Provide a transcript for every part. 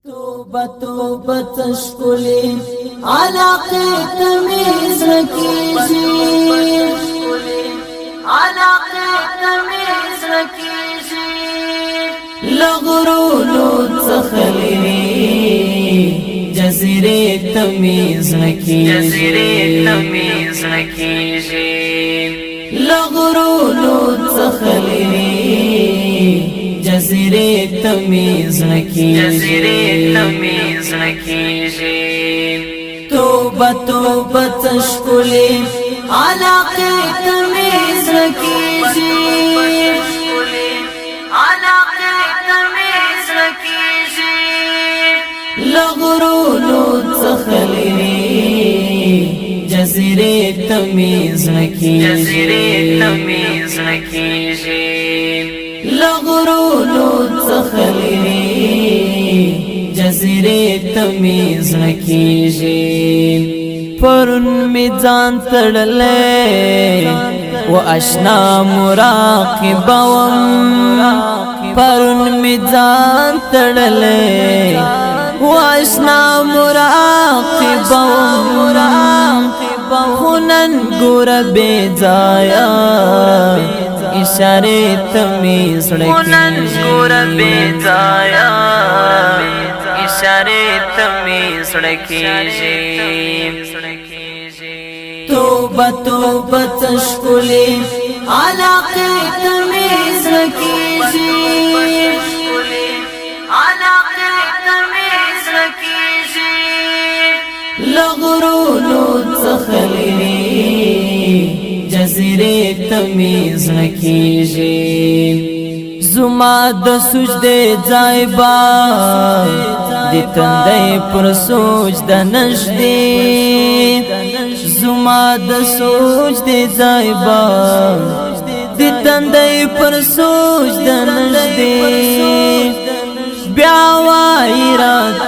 توبه توبه تشکلی علاقه تمیز رکیجی علاقه تمیز رکیجی لغرولو تخلی جزیره تمیز رکیجی لغرولو تخلی جزیره تمیز نکیجی توبه توبه تشکلی علاقه تمیز نکیجی علاقه تمیز نکیجی لغرولو تخلی جزیره تمیز نکیجی لغرولو تخلی جزیره تمیز نکیجی پرون می ځان تړلې و آشنا مراقبوم پرون می ځان تړلې و آشنا مراقبوم خونن ګور بے ځایا اشاره تمیز رکیجی توبه توبه تشکلی علاقه تمیز رکیجی علاقه تمیز رکیجی لغرولو تخلی جزیره تمیز نکیجی زما د سجده ځای با د تندې پر سجده نشدي زما د سجده ځای با د تندې پر سجده نشدي بیا وای رات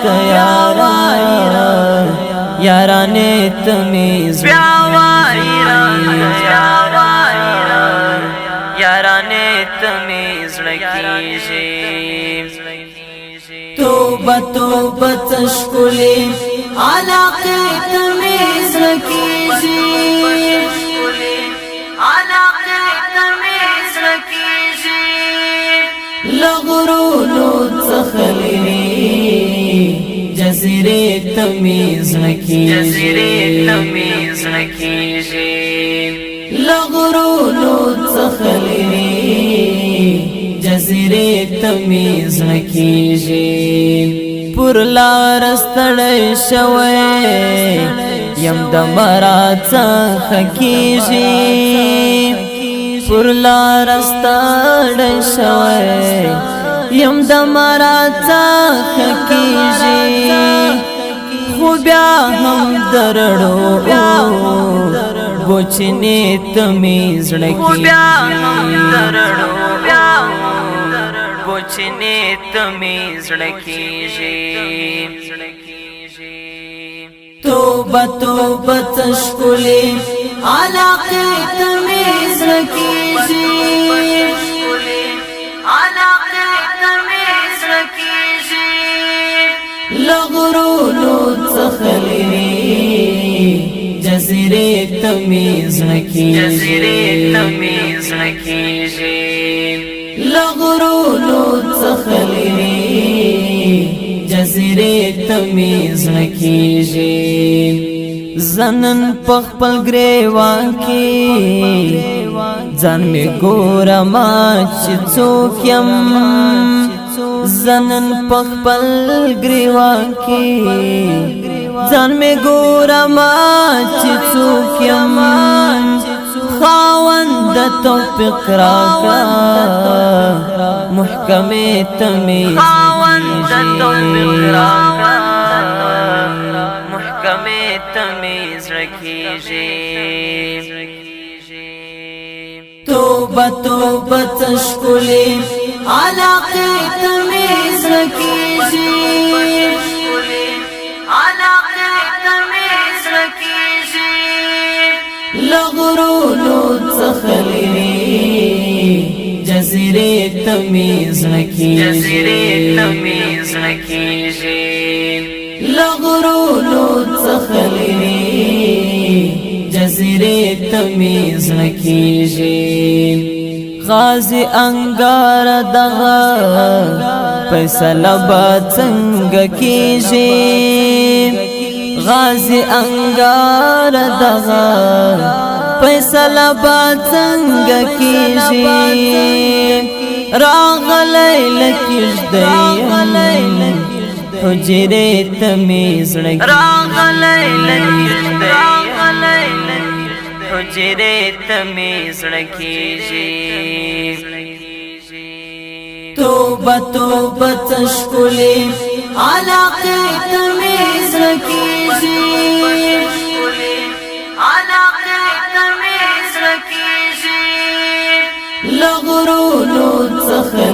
یارانه تمیز یارانه تمیز رکیجی توبه توبه تشکلی علاقه تمیز رکیجی علاقه تمیز رکیجی لغرولو تخلی جزیره تمیز نکیجی لغرولو تخلی جزیره تمیز نکیجی پر لار ستړی شوی یم د مراد څخه کیږي پر لار ستړی شوی یم د مراد څخه کیږي خو بیا هم درړو بوچنی تمیز رکیجی توبه توبه تشکلی علاقه تمیز رکیجی علاقه تمیز رکیجی لغرولو تخلی جزیره تمیز نکیجی لغرولو تخلی جزیره تمیز نکیجی زنن پخپل گریوان کی ځان می ګورم چې څوک یم زنن پخپل گریوان کی ځان می ګورم چې څوک یم خاوند توفیق راکا محکمه تمیز رکیجی توبه توبه تشکلی علاقه تمیز رکیجی علاقه تمیز رکیجی لغرولو تخلی جزیره تمیز نکیږي لغرولو څخلری جزیره تمیز نکیږي غازی انگار دغا فیصله با څنګه کیږي غازی انگار دغا فیصله با څنګه کیږي راغلی لکږدیم حجره تمیز حجره تمیز نکیږي توبه توبه تشکلی علاقه تمیز نکیږي لغرولو څخه